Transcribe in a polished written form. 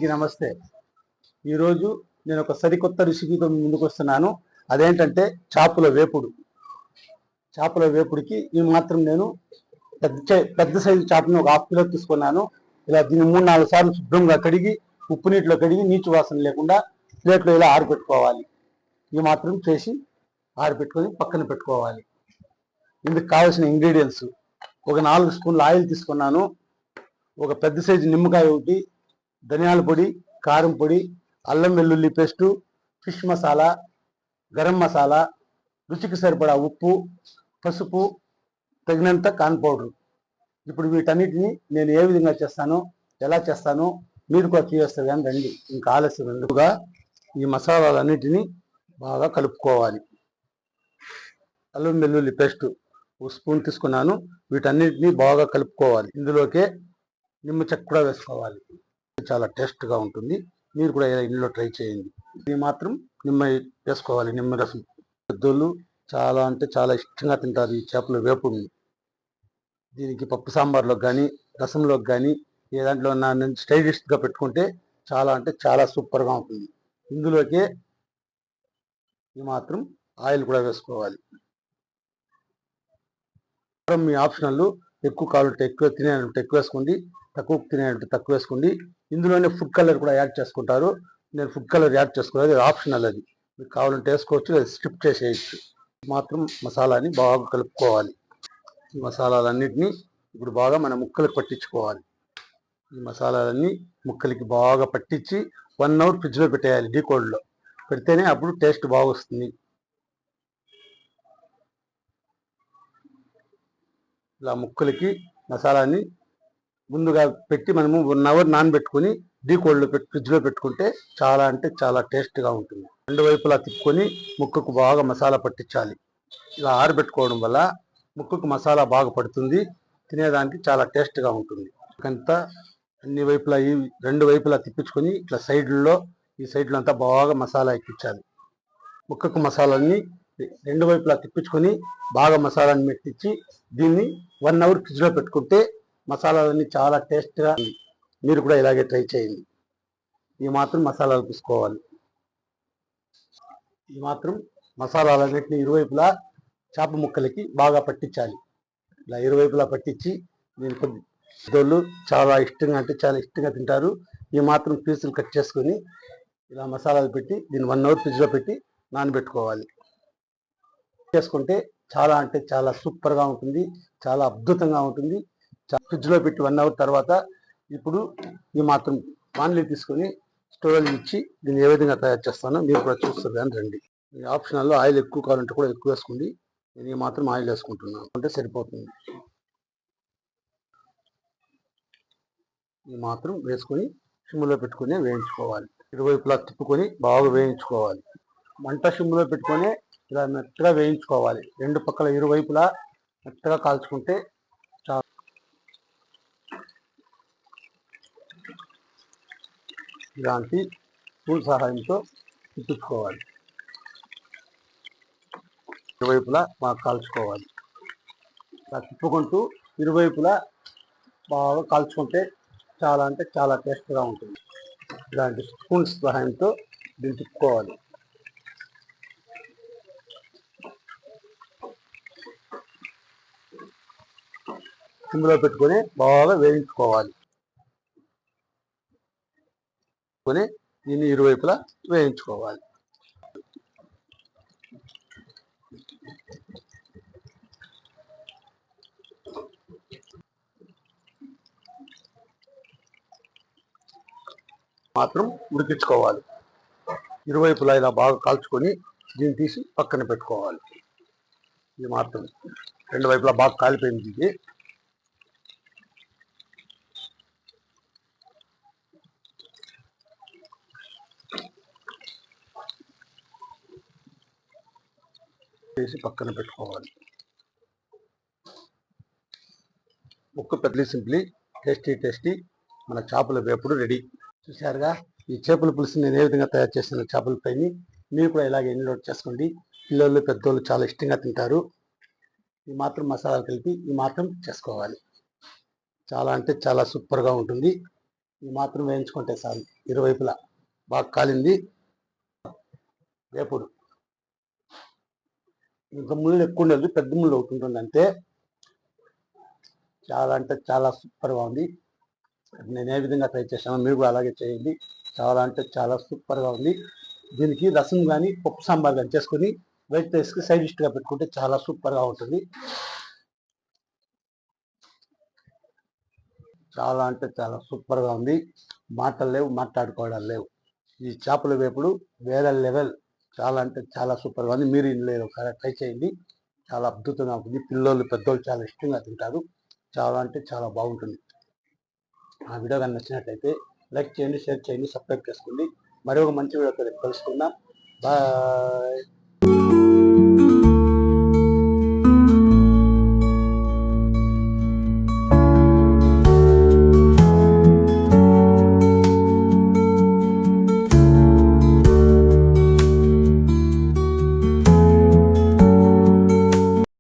అందరికీ నమస్తే. ఈరోజు నేను ఒక సరికొత్త రెసిపీతో ముందుకు వస్తున్నాను. అదేంటంటే చేపల వేపుడు. చేపల వేపుడికి ఈ మాత్రం నేను పెద్ద సైజు చేపను ఒక 1/2 కిలో తీసుకున్నాను. ఇలా దీన్ని 3-4 సార్లు శుభ్రంగా కడిగి ఉప్పు నీటిలో కడిగి నీచు వాసన లేకుండా ప్లేట్లో ఇలా ఆరబెట్టుకోవాలి. ఈ మాత్రం చేసి ఆరబెట్టుకొని పక్కన పెట్టుకోవాలి. ఇందుకు కావాల్సిన ఇంగ్రీడియంట్స్: ఒక 4 స్పూన్ల ఆయిల్ తీసుకున్నాను, ఒక పెద్ద సైజు నిమ్మకాయ ఒకటి, ధనియాల పొడి, కారం పొడి, అల్లం వెల్లుల్లి పేస్టు, ఫిష్ మసాలా, గరం మసాలా, రుచికి సరిపడా ఉప్పు, పసుపు, తగినంత కార్న్ పౌడర్. ఇప్పుడు వీటన్నిటిని నేను ఏ విధంగా చేస్తానో, ఎలా చేస్తానో మీరు కూడా చూస్తారు. కానీ రండి, ఇంకా ఆలస్యం ఎందుకుగా ఈ మసాలాలన్నిటినీ బాగా కలుపుకోవాలి. అల్లం వెల్లుల్లి పేస్టు 1 స్పూన్ తీసుకున్నాను. వీటన్నిటిని బాగా కలుపుకోవాలి. ఇందులోకే నిమ్మ చెక్క కూడా వేసుకోవాలి. చాలా టేస్ట్గా ఉంటుంది. మీరు కూడా ఇంట్లో ట్రై చేయండి. ఇది మాత్రం నిమ్మ వేసుకోవాలి, నిమ్మ రసం. పెద్దోళ్ళు చాలా అంటే చాలా ఇష్టంగా తింటారు ఈ చేపల వేపుడిని. దీనికి పప్పు సాంబార్లోకి కానీ, రసంలోకి కానీ, ఏ దాంట్లో స్టైలిష్గా పెట్టుకుంటే చాలా అంటే చాలా సూపర్గా ఉంటుంది. ఇందులోకే ఈ మాత్రం ఆయిల్ కూడా వేసుకోవాలి. మీ ఆప్షనల్. ఎక్కువ కావాలంటే ఎక్కువ, తినేయాలంటే ఎక్కువ వేసుకోండి, తక్కువ తినేయాలంటే తక్కువ వేసుకోండి. ఇందులోనే ఫుడ్ కలర్ కూడా యాడ్ చేసుకుంటారు. నేను ఫుడ్ కలర్ యాడ్ చేసుకోవాలి, ఆప్షనల్. అది మీకు కావాలంటే వేసుకోవచ్చు, లేదా స్కిప్ చేసేయచ్చు. మాత్రం మసాలాని బాగా కలుపుకోవాలి. ఈ మసాలాలన్నిటినీ ఇప్పుడు బాగా మన ముక్కలకు పట్టించుకోవాలి. ఈ మసాలాలన్నీ ముక్కలకి బాగా పట్టించి 1 అవర్ ఫ్రిడ్జ్లో పెట్టేయాలి. డీకోడ్లో పెడితేనే అప్పుడు టేస్ట్ బాగా వస్తుంది. ఇలా ముక్కలకి మసాలాని ముందుగా పెట్టి మనము 1 అవర్ నానబెట్టుకుని డీకోడ్లో ఫ్రిడ్జ్లో పెట్టుకుంటే చాలా అంటే చాలా టేస్ట్గా ఉంటుంది. 2 వైపులా తిప్పుకొని ముక్కకు బాగా మసాలా పట్టించాలి. ఇలా ఆరబెట్టుకోవడం వల్ల ముక్కకు మసాలా బాగా పడుతుంది, తినేదానికి చాలా టేస్ట్గా ఉంటుంది. అంతా అన్ని వైపులా 2 వైపులా తిప్పించుకొని ఇట్లా సైడ్లో, ఈ సైడ్లో అంతా బాగా మసాలా ఎక్కించాలి. ముక్కకు మసాలాన్ని 2 వైపులా తిప్పించుకొని బాగా మసాలాని మెట్టించి దీన్ని 1 అవర్ ఫ్రిడ్జ్లో పెట్టుకుంటే మసాలాలన్నీ చాలా టేస్ట్గా. మీరు కూడా ఇలాగే ట్రై చేయండి. ఈ మాత్రం మసాలాలు తీసుకోవాలి. ఈ మాత్రం మసాలాలన్నింటినీ ఇరువైపులా చేప ముక్కలకి బాగా పట్టించాలి. ఇలా ఇరువైపులా పట్టించి దీని పెద్దోళ్ళు చాలా ఇష్టంగా అంటే చాలా ఇష్టంగా తింటారు. ఈ మాత్రం పీసులు కట్ చేసుకొని ఇలా మసాలాలు పెట్టి దీన్ని 1 అవర్ ఫ్రిడ్జ్లో పెట్టి నానబెట్టుకోవాలి. చేసుకుంటే చాలా అంటే చాలా సూపర్గా ఉంటుంది, చాలా అద్భుతంగా ఉంటుంది. ఫ్రిడ్జ్లో పెట్టి 1 అవర్ తర్వాత ఇప్పుడు ఈ మాత్రం వానలీ తీసుకొని స్టోరేజ్ ఇచ్చి దీన్ని ఏ విధంగా తయారు చేస్తానో మీరు కూడా చూస్తారు. కానీ రండి. ఈ ఆప్షనల్లో ఆయిల్ ఎక్కువ కావాలంటే కూడా ఎక్కువ వేసుకోండి. నేను ఈ మాత్రం ఆయిల్ వేసుకుంటున్నాను అంటే సరిపోతుంది. ఈ మాత్రం వేసుకొని సిమ్లో పెట్టుకొని వేయించుకోవాలి. ఇరువైపులా తిప్పుకొని బాగా వేయించుకోవాలి. మంట సిమ్లో పెట్టుకొని ఇలా మెత్తగా వేయించుకోవాలి. 2 పక్కల ఇరువైపులా మెత్తగా కాల్చుకుంటే చాలా. ఇలాంటి స్పూన్ సహాయంతో తిప్పించుకోవాలి. ఇరువైపులా బాగా కాల్చుకోవాలి. ఇలా తిప్పుకుంటూ ఇరువైపులా బాగా కాల్చుకుంటే చాలా అంటే చాలా టేస్ట్గా ఉంటుంది. ఇలాంటి స్పూన్ సహాయంతో దీన్ని తిప్పుకోవాలి. సిమ్లో పెట్టుకొని బాగా వేయించుకోవాలి. దీన్ని ఇరువైపులా వేయించుకోవాలి. మాత్రం ఉడికించుకోవాలి. ఇరువైపులా ఇలా బాగా కాల్చుకొని దీన్ని తీసి పక్కన పెట్టుకోవాలి. ఇది మాత్రం 2 వైపులా బాగా కాలిపోయింది. ఇది తీసి పక్కన పెట్టుకోవాలి. ముక్క పెద్దలి సింప్లీ టేస్టీ మన చేపల వేపుడు రెడీ. చూశారుగా ఈ చేపల పులుసు నేను ఏ విధంగా తయారు చేసిన చేపల పైని మీరు కూడా ఇలాగే ఇన్లోడ్ చేసుకోండి. పిల్లలు పెద్దోళ్ళు చాలా ఇష్టంగా తింటారు. ఈ మాత్రం మసాలా కలిపి ఈ మాత్రం చేసుకోవాలి. చాలా అంటే చాలా సూపర్గా ఉంటుంది. ఇది మాత్రం వేయించుకుంటే చాలు. ఇరువైపులా బాగా కాలింది. వేపుడు ఇంకా ముళ్ళు ఎక్కువ ఉండదు, పెద్ద ముళ్ళు ఒకటి ఉంటుంది అంతే. చాలా అంటే చాలా సూపర్గా ఉంది. నేను ఏ విధంగా ట్రై చేశానో మీరు కూడా అలాగే చేయండి. చాలా అంటే చాలా సూపర్గా ఉంది. దీనికి రసం కానీ పప్పు సాంబార్ కానీ చేసుకొని వైట్ రైస్కి సైడ్ డిష్గా పెట్టుకుంటే చాలా సూపర్గా ఉంటుంది. చాలా అంటే చాలా సూపర్గా ఉంది. మాటలు లేవు, మాట్లాడుకోవడాలు లేవు. ఈ చేపల వేపుడు వేరే లెవెల్. చాలా అంటే చాలా సూపర్గా ఉంది. మీరు ఇంట్లో ట్రై చేయండి. చాలా అద్భుతంగా ఉంటుంది. పిల్లలు పెద్దోళ్ళు చాలా ఇష్టంగా తింటారు. చాలా అంటే చాలా బాగుంటుంది. ఆ వీడియో కానీ నచ్చినట్లయితే లైక్ చేయండి, షేర్ చేయండి, సబ్స్క్రైబ్ చేసుకోండి. మరొక మంచి వీడియోతో కలుసుకుందాం. బాయ్.